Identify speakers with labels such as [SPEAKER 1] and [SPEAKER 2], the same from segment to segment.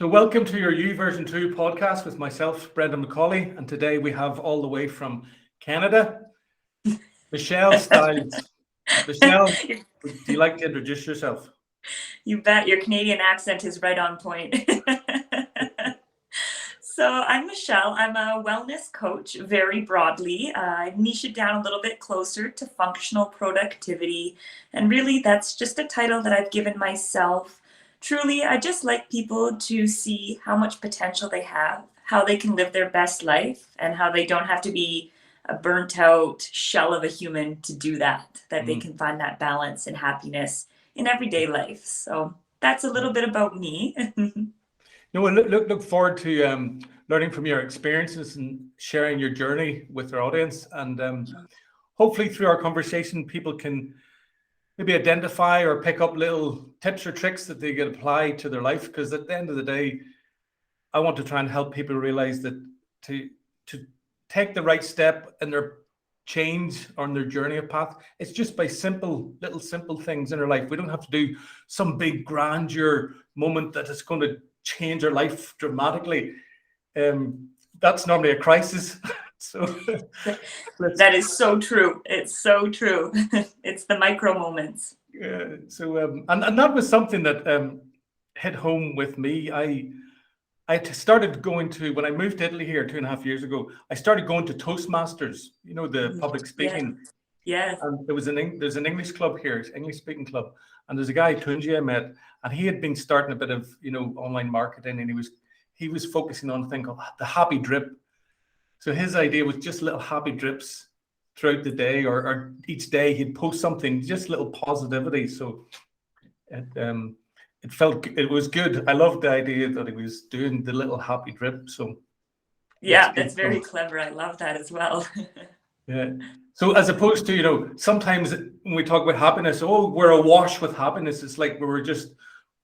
[SPEAKER 1] So welcome to your U version 2 podcast with myself, Brendan McCauley, and today we have all the way from Canada, Michelle Stiles. Michelle, would you like to introduce yourself?
[SPEAKER 2] You bet. Your Canadian accent is right on point. So I'm Michelle. I'm a wellness coach very broadly. I niche it down a little bit closer to functional productivity. And really, that's just a title that I've given myself. Truly, I just like people to see how much potential they have, how they can live their best life, and how they don't have to be a burnt out shell of a human to do that, they can find that balance and happiness in everyday life. So that's a little bit about me.
[SPEAKER 1] Look forward to learning from your experiences and sharing your journey with our audience. And hopefully through our conversation, people can maybe identify or pick up little tips or tricks that they can apply to their life. Because at the end of the day, I want to try and help people realize that to take the right step in their change on their journey of path, it's just by simple things in our life. We don't have to do some big grandeur moment that is going to change our life dramatically. That's normally a crisis. So
[SPEAKER 2] that is so true. It's so true. It's the micro moments.
[SPEAKER 1] Yeah. So and that was something that hit home with me. I started going to, when I moved to Italy here 2.5 years ago, I started going to Toastmasters, the public speaking.
[SPEAKER 2] Yes.
[SPEAKER 1] And there's an English club here, English speaking club. And there's a guy, Tunji, I met, and he had been starting a bit of, online marketing, and he was focusing on a thing called the happy drip. So his idea was just little happy drips throughout the day, or each day he'd post something, just little positivity. So it was good. I loved the idea that he was doing the little happy drip. So
[SPEAKER 2] yeah, that's very clever. I love that as well.
[SPEAKER 1] Yeah. So as opposed to, sometimes when we talk about happiness, we're awash with happiness. It's like we were just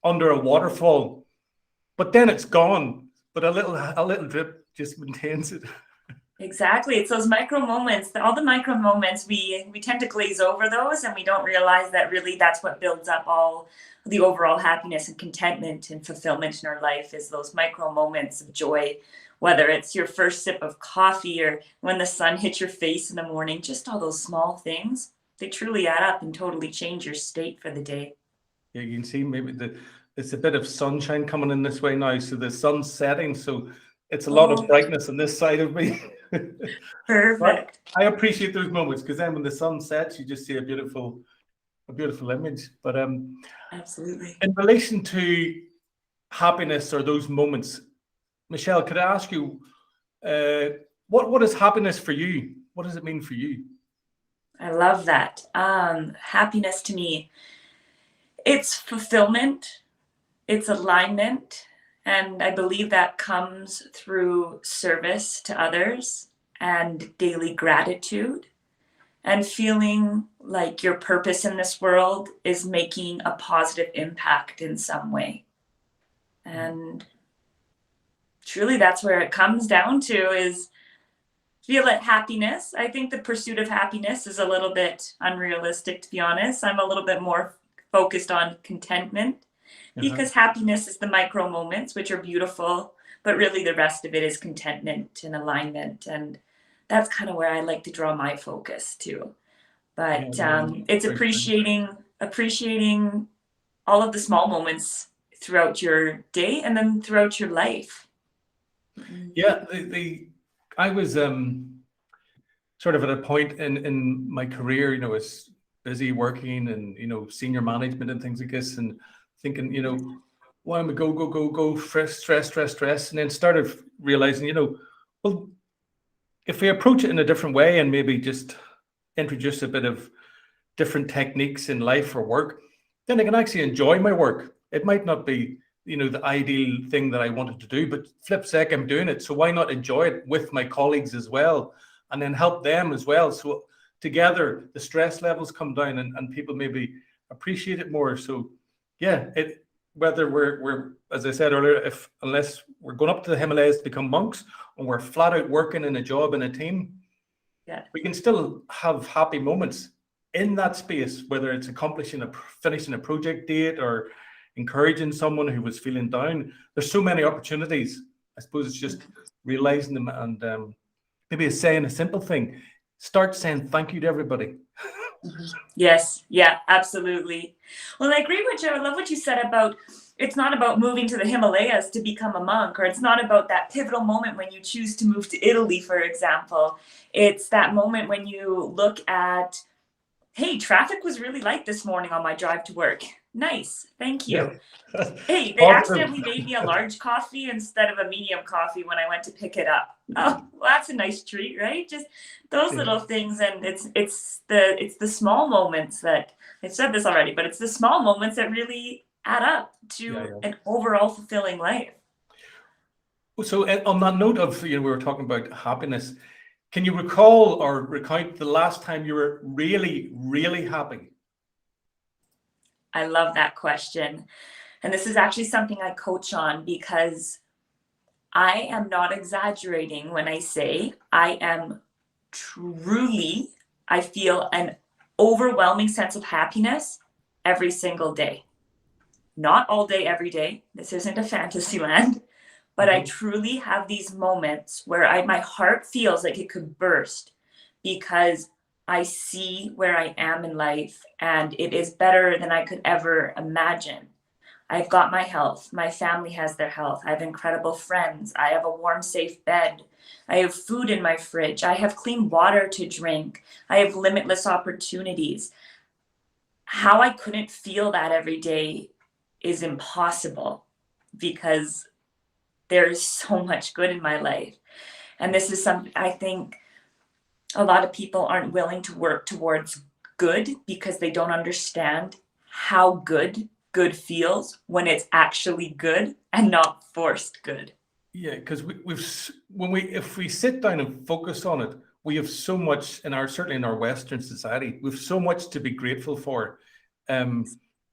[SPEAKER 1] under a waterfall, but then it's gone. But a little drip just maintains it.
[SPEAKER 2] Exactly. It's those micro moments, all the micro moments, we tend to glaze over those, and we don't realize that really that's what builds up all the overall happiness and contentment and fulfillment in our life, is those micro moments of joy, whether it's your first sip of coffee or when the sun hits your face in the morning. Just all those small things, they truly add up and totally change your state for the day.
[SPEAKER 1] Yeah, you can see maybe it's a bit of sunshine coming in this way now. So the sun's setting, so it's a lot of brightness on this side of me.
[SPEAKER 2] Perfect.
[SPEAKER 1] I appreciate those moments, because then when the sun sets, you just see a beautiful image. But
[SPEAKER 2] absolutely.
[SPEAKER 1] In relation to happiness or those moments, Michelle, could I ask you, what is happiness for you? What does it mean for you?
[SPEAKER 2] I love that. Happiness to me, it's fulfillment, it's alignment, and I believe that comes through service to others and daily gratitude, and feeling like your purpose in this world is making a positive impact in some way. And truly, that's where it comes down to, is feel it happiness. I think the pursuit of happiness is a little bit unrealistic, to be honest. I'm a little bit more focused on contentment, because happiness is the micro moments, which are beautiful, but really the rest of it is contentment and alignment. And that's kind of where I like to draw my focus to. But it's appreciating all of the small moments throughout your day and then throughout your life.
[SPEAKER 1] Yeah, I was sort of at a point in my career, I was busy working and, senior management and things like this, and thinking, why am I go, stress, and then started realizing, well, if we approach it in a different way and maybe just introduce a bit of different techniques in life or work, then I can actually enjoy my work. It might not be, the ideal thing that I wanted to do, but flip sake, I'm doing it. So why not enjoy it with my colleagues as well, and then help them as well? So together, the stress levels come down and people maybe appreciate it more. So yeah, whether we're, as I said earlier, unless we're going up to the Himalayas to become monks, and we're flat out working in a job in a team, we can still have happy moments in that space, whether it's finishing a project date, or encouraging someone who was feeling down. There's so many opportunities. I suppose it's just realizing them, and maybe saying a simple thing. Start saying thank you to everybody.
[SPEAKER 2] Yes, yeah, absolutely. Well, I agree with you. I love what you said about it's not about moving to the Himalayas to become a monk, or it's not about that pivotal moment when you choose to move to Italy, for example. It's that moment when you look at, hey, traffic was really light this morning on my drive to work. Nice, thank you.
[SPEAKER 1] Yeah.
[SPEAKER 2] Hey, they
[SPEAKER 1] Positive.
[SPEAKER 2] accidentally made me a large coffee instead of a medium coffee when I went to pick it up. Oh, well, that's a nice treat, right? Just those
[SPEAKER 1] Yeah.
[SPEAKER 2] little things, and it's the small moments that I've said this already, but it's the small moments that really add up to an overall fulfilling life.
[SPEAKER 1] So on that note of, we were talking about happiness. Can you recall or recount the last time you were really, really happy?
[SPEAKER 2] I love that question. And this is actually something I coach on, because I am not exaggerating when I say I am truly, I feel an overwhelming sense of happiness every single day. Not all day, every day. This isn't a fantasy land, but I truly have these moments where my heart feels like it could burst, because I see where I am in life and it is better than I could ever imagine. I've got my health. My family has their health. I have incredible friends. I have a warm, safe bed. I have food in my fridge. I have clean water to drink. I have limitless opportunities. How I couldn't feel that every day is impossible, because there's so much good in my life. And this is something I think a lot of people aren't willing to work towards good, because they don't understand how good feels when it's actually good and not forced good.
[SPEAKER 1] Yeah, because if we sit down and focus on it, we have so much certainly in our Western society, we have so much to be grateful for.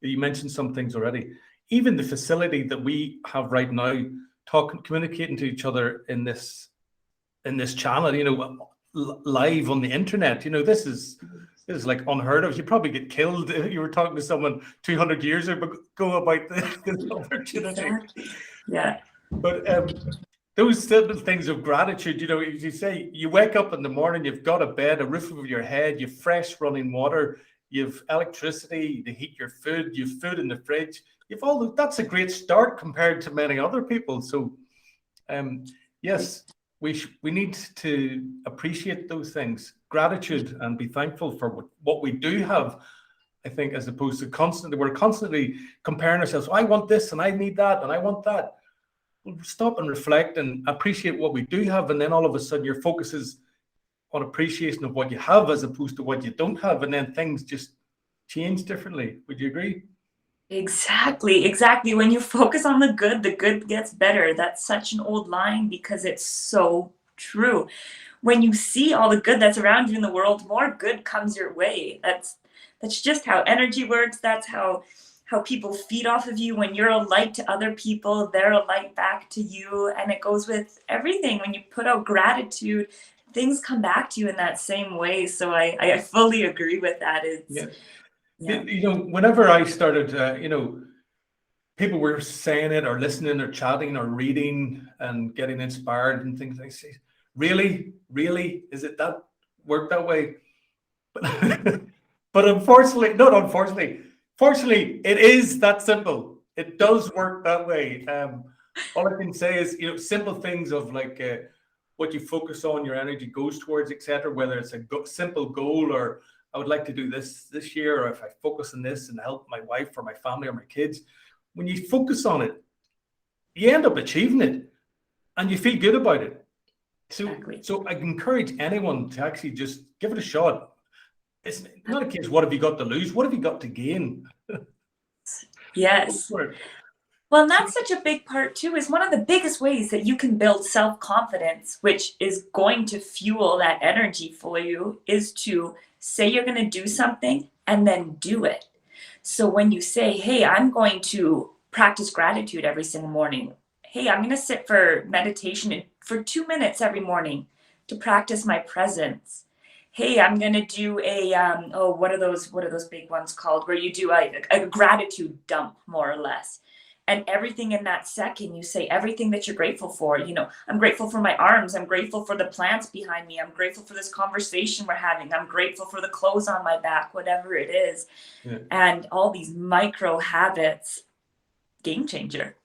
[SPEAKER 1] You mentioned some things already. Even the facility that we have right now, communicating to each other in this channel, live on the internet. This is like unheard of. You probably get killed if you were talking to someone 200 years ago about this opportunity.
[SPEAKER 2] Exactly. Yeah.
[SPEAKER 1] But those simple things of gratitude, as you say, you wake up in the morning, you've got a bed, a roof over your head, you've fresh running water, you've electricity to heat your food, you've food in the fridge, that's a great start compared to many other people. So, yes, we need to appreciate those things, gratitude, and be thankful for what we do have. I think, as opposed to we're constantly comparing ourselves. I want this, and I need that, and I want that. We'll stop and reflect and appreciate what we do have, and then all of a sudden your focus is on appreciation of what you have as opposed to what you don't have, and then things just change differently. Would you agree?
[SPEAKER 2] Exactly. When you focus on the good gets better. That's such an old line, because it's so true. When you see all the good that's around you in the world, more good comes your way. That's just how energy works. That's how people feed off of you. When you're a light to other people, they're a light back to you. And it goes with everything. When you put out gratitude, things come back to you in that same way. So I fully agree with that.
[SPEAKER 1] Whenever I started, people were saying it or listening or chatting or reading and getting inspired and things. I say, really, is it that work that way? But fortunately, it is that simple. It does work that way. All I can say is, simple things of like what you focus on, your energy goes towards, etc. Whether it's a simple goal, or I would like to do this year, or if I focus on this and help my wife or my family or my kids, when you focus on it, you end up achieving it, and you feel good about it. So I encourage anyone to actually just give it a shot. It's not a case, what have you got to lose? What have you got to gain?
[SPEAKER 2] Yes. Well, that's such a big part too, is one of the biggest ways that you can build self-confidence, which is going to fuel that energy for you, is to say you're going to do something and then do it. So when you say, hey, I'm going to practice gratitude every single morning. Hey, I'm going to sit for meditation for 2 minutes every morning to practice my presence. hey, I'm gonna do a what are those big ones called, where you do a gratitude dump, more or less. And everything in that second, you say everything that you're grateful for. I'm grateful for my arms. I'm grateful for the plants behind me. I'm grateful for this conversation we're having. I'm grateful for the clothes on my back, whatever it is.
[SPEAKER 1] Yeah.
[SPEAKER 2] And all these micro habits, game changer.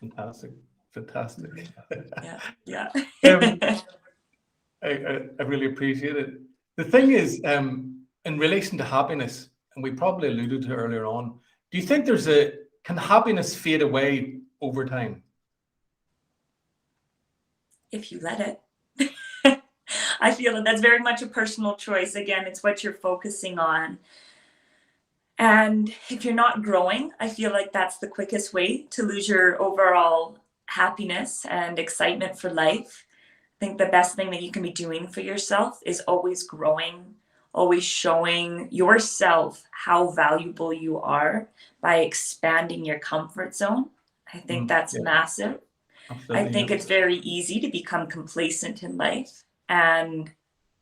[SPEAKER 1] Fantastic. Fantastic.
[SPEAKER 2] Yeah.
[SPEAKER 1] I really appreciate it. The thing is, in relation to happiness, and we probably alluded to earlier on, do you think can happiness fade away over time?
[SPEAKER 2] If you let it. I feel that that's very much a personal choice. Again, it's what you're focusing on. And if you're not growing, I feel like that's the quickest way to lose your overall happiness and excitement for life. I think the best thing that you can be doing for yourself is always growing, always showing yourself how valuable you are by expanding your comfort zone. I think that's massive.
[SPEAKER 1] Absolutely,
[SPEAKER 2] I think it's very easy to become complacent in life. And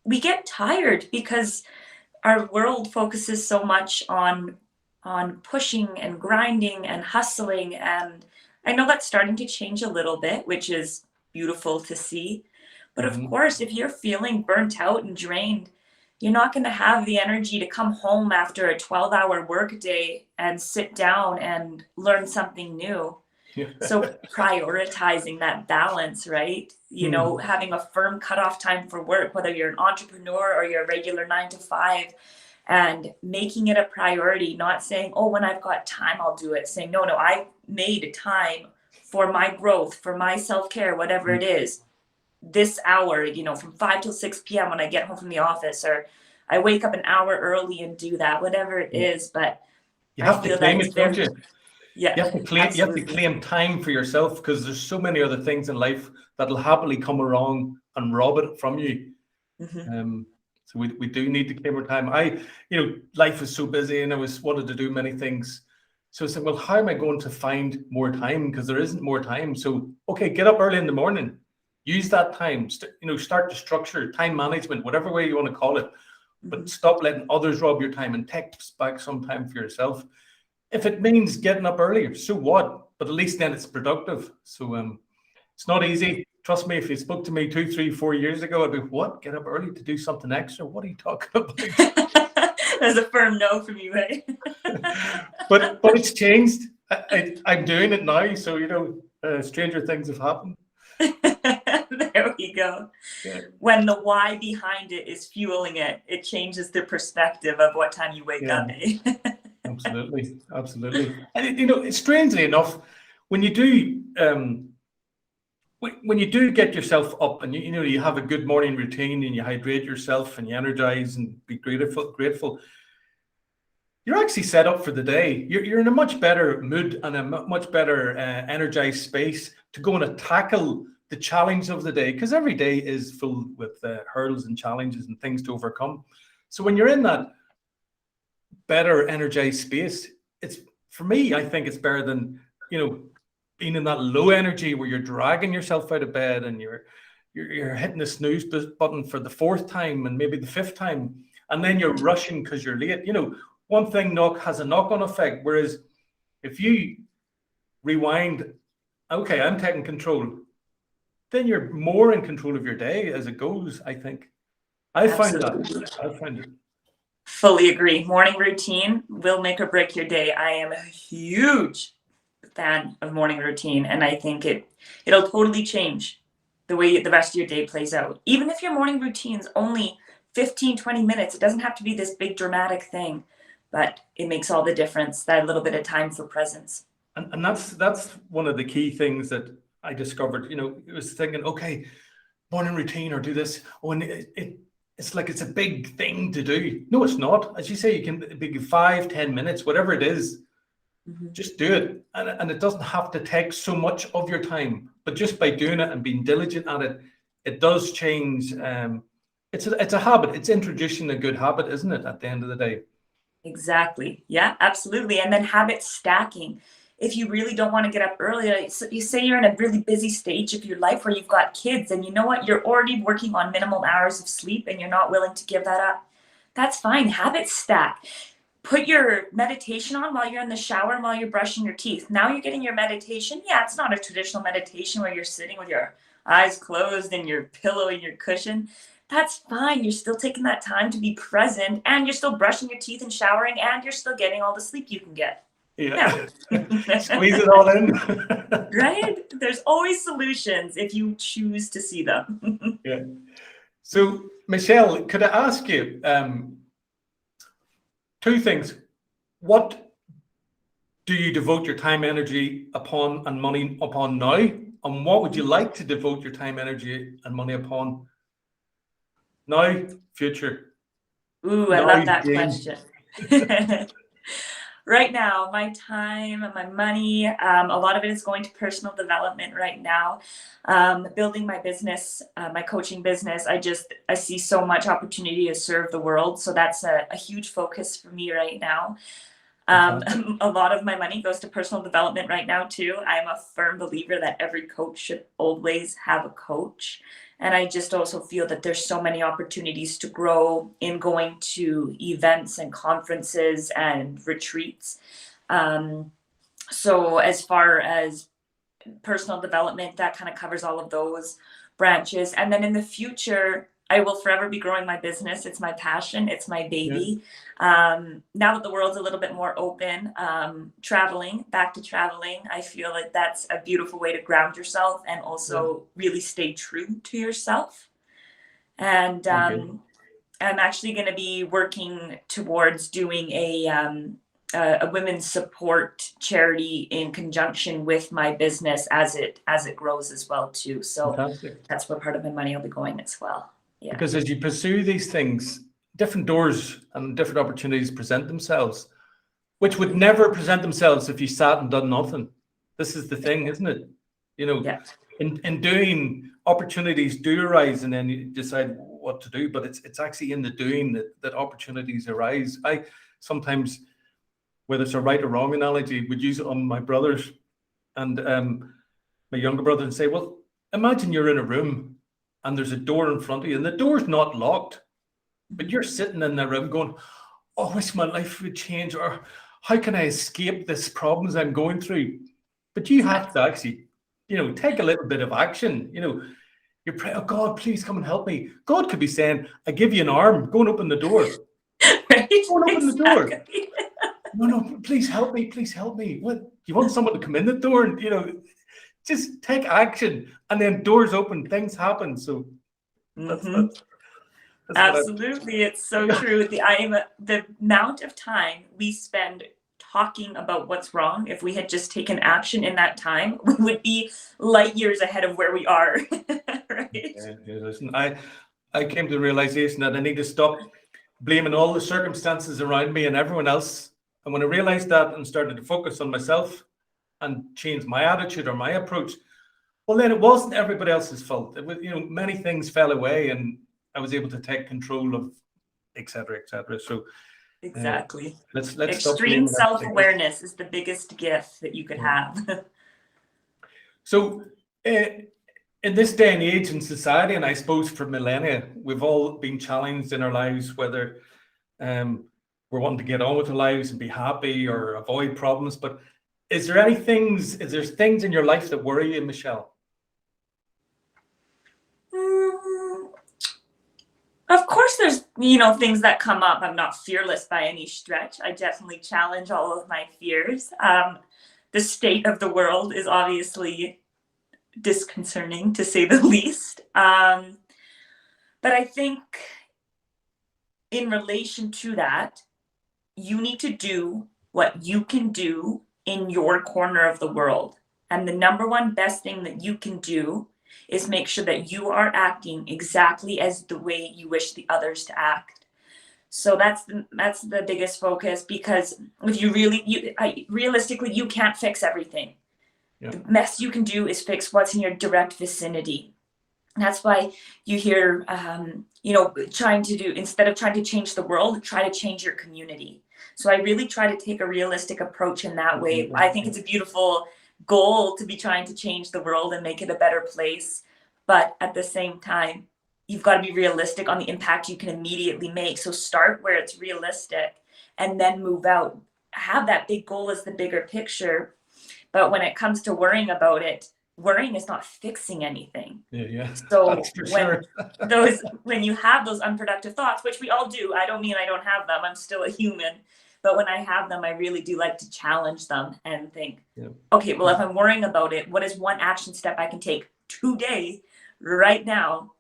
[SPEAKER 2] we get tired because our world focuses so much on pushing and grinding and hustling. And I know that's starting to change a little bit, which is beautiful to see. But of course, if you're feeling burnt out and drained, you're not going to have the energy to come home after a 12-hour workday and sit down and learn something new. So prioritizing that balance, right? Having a firm cutoff time for work, whether you're an entrepreneur or you're a regular 9 to 5, and making it a priority, not saying, oh, when I've got time, I'll do it. Saying, no, I made time for my growth, for my self-care, whatever it is. This hour, from 5 till 6 p.m. when I get home from the office, or I wake up an hour early and do that, whatever it is. But
[SPEAKER 1] you have to claim it, don't you?
[SPEAKER 2] Yeah,
[SPEAKER 1] you have to claim time for yourself, because there's so many other things in life that'll happily come along and rob it from you. So we do need to claim our time. Life is so busy, and I wanted to do many things. So I said, well, how am I going to find more time? Because there isn't more time. So, okay, get up early in the morning. Use that time. Start to structure time management, whatever way you want to call it. But stop letting others rob your time and take back some time for yourself. If it means getting up earlier, so what? But at least then it's productive. So it's not easy. Trust me, if you spoke to me 2, 3, 4 years ago, I'd be, what? Get up early to do something extra? What are you talking about?
[SPEAKER 2] There's a firm no from you, right?
[SPEAKER 1] but it's changed. I'm doing it now. So, stranger things have happened.
[SPEAKER 2] There we go. Yeah. When the why behind it is fueling it, it changes the perspective of what time you wake up.
[SPEAKER 1] Absolutely. And strangely enough, when you do get yourself up, and you have a good morning routine, and you hydrate yourself and you energize and be grateful, you're actually set up for the day. You're in a much better mood and a much better energized space to go and tackle the challenge of the day, because every day is filled with hurdles and challenges and things to overcome. So when you're in that better energized space, for me, I think it's better than being in that low energy where you're dragging yourself out of bed and you're hitting the snooze button for the 4th time and maybe the 5th time, and then you're rushing because you're late. One thing has a knock-on effect, whereas if you rewind, okay, I'm taking control, then you're more in control of your day as it goes, I think. I find it.
[SPEAKER 2] Fully agree. Morning routine will make or break your day. I am a huge fan of morning routine, and I think it'll totally change the way the rest of your day plays out. Even if your morning routine's only 15-20 minutes, it doesn't have to be this big dramatic thing, but it makes all the difference, that little bit of time for presence.
[SPEAKER 1] And that's one of the key things that I discovered. It was thinking, okay, morning routine or do this. Oh, and it's like it's a big thing to do. No, it's not. As you say, you can be 5-10 minutes, whatever it is. Just do it, and it doesn't have to take so much of your time. But just by doing it and being diligent at it, it does change. It's a habit. It's introducing a good habit, isn't it? At the end of the day.
[SPEAKER 2] Exactly. Yeah, absolutely. And then habit stacking. if you really don't want to get up early, you say you're in a really busy stage of your life where you've got kids, and you know what, you're already working on minimum hours of sleep and you're not willing to give that up. That's fine. Habit stack. Put your meditation on while you're in the shower and while you're brushing your teeth. Now you're getting your meditation. Yeah, it's not a traditional meditation where you're sitting with your eyes closed and your pillow and your cushion. That's fine. You're still taking that time to be present, and you're still brushing your teeth and showering, and you're still getting all the sleep you can get.
[SPEAKER 1] Yeah. Squeeze it all in.
[SPEAKER 2] Right? There's always solutions if you choose to see them.
[SPEAKER 1] Yeah. So, Michelle, could I ask you two things? What do you devote your time, energy upon, and money upon now? And what would you like to devote your time, energy, and money upon now, future?
[SPEAKER 2] Ooh, I love that question. Right now, my time and my money, a lot of it is going to personal development right now. Building my business, my coaching business. I see so much opportunity to serve the world. So that's a huge focus for me right now. A lot of my money goes to personal development right now too. I'm a firm believer that every coach should always have a coach. And I just also feel that there's so many opportunities to grow in going to events and conferences and retreats. So as far as personal development, that kind of covers all of those branches. And then in the future, I will forever be growing my business. It's my passion. It's my baby. Yeah. Now that the world's a little bit more open, back to traveling, I feel like that's a beautiful way to ground yourself and also really stay true to yourself. And I'm actually going to be working towards doing a women's support charity in conjunction with my business as it grows as well too. So that's where part of my money will be going as well. Yeah.
[SPEAKER 1] Because as you pursue these things, different doors and different opportunities present themselves, which would never present themselves if you sat and done nothing. This is the thing, isn't it? You know, in doing, opportunities do arise, and then you decide what to do. But it's actually in the doing that opportunities arise. I sometimes, whether it's a right or wrong analogy, would use it on my brothers and my younger brother and say, well, imagine you're in a room and there's a door in front of you and the door's not locked, but you're sitting in the room going, oh, I wish my life would change, or how can I escape this problems I'm going through? But you have to actually, take a little bit of action. You pray, oh God, please come and help me. God could be saying, I give you an arm, go and open the door.
[SPEAKER 2] Right?
[SPEAKER 1] Go and open the door. No, please help me. Please help me. What? You want someone to come in the door and, just take action, and then doors open, things happen. So that's
[SPEAKER 2] absolutely. It's so true. The amount of time we spend talking about what's wrong, if we had just taken action in that time, we would be light years ahead of where we are. Right?
[SPEAKER 1] Yeah, listen, I came to the realization that I need to stop blaming all the circumstances around me and everyone else. And when I realized that and started to focus on myself and change my attitude or my approach, well, then it wasn't everybody else's fault. It was, many things fell away, and I was able to take control of, et cetera, et cetera. So
[SPEAKER 2] exactly.
[SPEAKER 1] Let's
[SPEAKER 2] extreme self-awareness is the biggest gift that you could have.
[SPEAKER 1] So in this day and age in society, and I suppose for millennia, we've all been challenged in our lives, whether we're wanting to get on with our lives and be happy or avoid problems. But is there things in your life that worry you, Michelle?
[SPEAKER 2] Of course there's, things that come up. I'm not fearless by any stretch. I definitely challenge all of my fears. The state of the world is obviously disconcerting, to say the least. But I think in relation to that, you need to do what you can do in your corner of the world. And the number one best thing that you can do is make sure that you are acting exactly as the way you wish the others to act. So that's the biggest focus, because if you realistically, you can't fix everything. Yeah. The best you can do is fix what's in your direct vicinity. And that's why you hear, instead of trying to change the world, try to change your community. So I really try to take a realistic approach in that way. I think it's a beautiful goal to be trying to change the world and make it a better place. But at the same time, you've got to be realistic on the impact you can immediately make. So start where it's realistic and then move out. Have that big goal as the bigger picture. But when it comes to worrying about it, worrying is not fixing anything.
[SPEAKER 1] Yeah.
[SPEAKER 2] So
[SPEAKER 1] That's for sure.
[SPEAKER 2] when you have those unproductive thoughts, which we all do, I don't mean I don't have them, I'm still a human. But when I have them, I really do like to challenge them and think, okay, well, if I'm worrying about it, what is one action step I can take today, right now,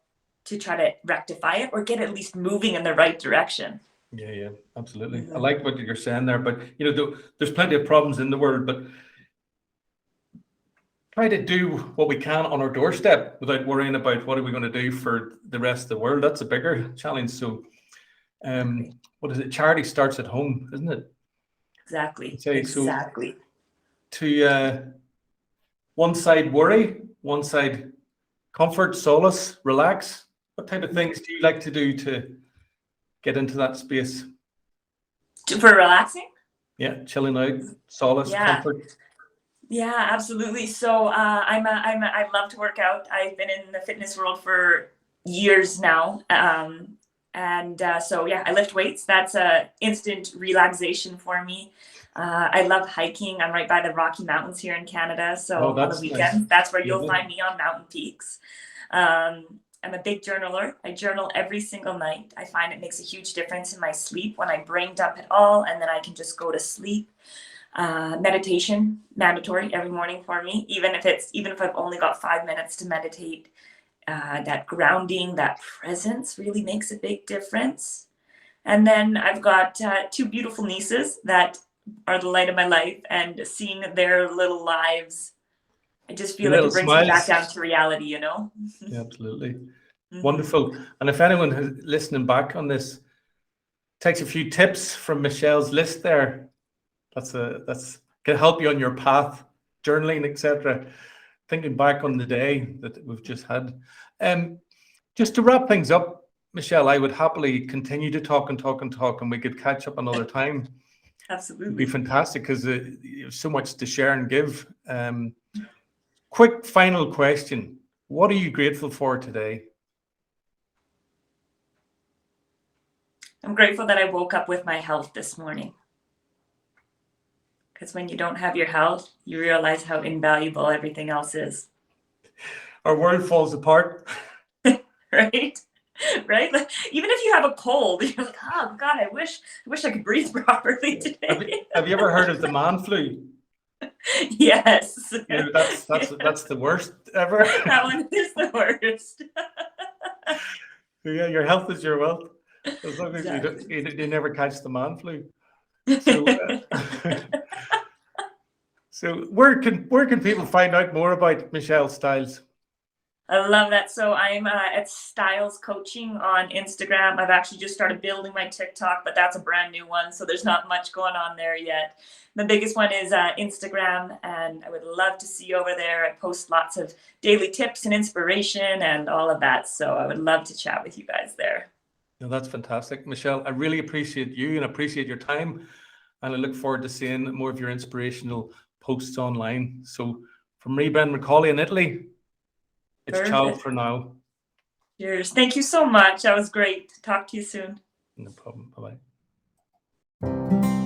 [SPEAKER 2] to try to rectify it or get at least moving in the right direction?
[SPEAKER 1] Yeah, absolutely. I like what you're saying there, but there's plenty of problems in the world, but try to do what we can on our doorstep without worrying about what are we going to do for the rest of the world. That's a bigger challenge. So, what is it? Charity starts at home, isn't it?
[SPEAKER 2] Exactly.
[SPEAKER 1] So
[SPEAKER 2] Exactly.
[SPEAKER 1] to one side worry, one side comfort, solace, relax. What type of things do you like to do to get into that space?
[SPEAKER 2] For relaxing?
[SPEAKER 1] Yeah, chilling out, solace, comfort.
[SPEAKER 2] Yeah, absolutely. So I love to work out. I've been in the fitness world for years now. So I lift weights. That's a instant relaxation for me. I love hiking. I'm right by the Rocky Mountains here in Canada. So on the weekends,
[SPEAKER 1] nice.
[SPEAKER 2] that's where you'll find me on mountain peaks. I'm a big journaler. I journal every single night. I find it makes a huge difference in my sleep when I brain dump it all, and then I can just go to sleep. Meditation, mandatory every morning for me, even if I've only got 5 minutes to meditate. That grounding, that presence really makes a big difference. And then I've got 2 beautiful nieces that are the light of my life, and seeing their little lives, I just feel like it brings me back down to reality, Yeah,
[SPEAKER 1] absolutely. Wonderful. And if anyone is listening back on this takes a few tips from Michelle's list there, that's can help you on your path, journaling, etc. Thinking back on the day that we've just had. Just to wrap things up, Michelle, I would happily continue to talk, and we could catch up another time.
[SPEAKER 2] Absolutely.
[SPEAKER 1] It'd be fantastic because you have so much to share and give. Quick final question. What are you grateful for today?
[SPEAKER 2] I'm grateful that I woke up with my health this morning. Because when you don't have your health, you realize how invaluable everything else is.
[SPEAKER 1] Our world falls apart.
[SPEAKER 2] Right? Like, even if you have a cold, you're like, oh God, I wish I could breathe properly today.
[SPEAKER 1] Have you ever heard of the man flu?
[SPEAKER 2] Yes.
[SPEAKER 1] That's the worst ever.
[SPEAKER 2] That one is the worst.
[SPEAKER 1] Yeah, your health is your wealth. As long as you never catch the man flu. So where can people find out more about Michelle Stiles?
[SPEAKER 2] I love that. So I'm at Stiles Coaching on Instagram. I've actually just started building my TikTok, but that's a brand new one, so there's not much going on there yet. The biggest one is Instagram, and I would love to see you over there. I post lots of daily tips and inspiration and all of that, so I would love to chat with you guys there.
[SPEAKER 1] No, that's fantastic. Michelle, I really appreciate you and appreciate your time, and I look forward to seeing more of your inspirational posts online. So from me, Ben McCauley in Italy, it's ciao for now.
[SPEAKER 2] Cheers. Thank you so much. That was great. Talk to you soon.
[SPEAKER 1] No problem. Bye-bye.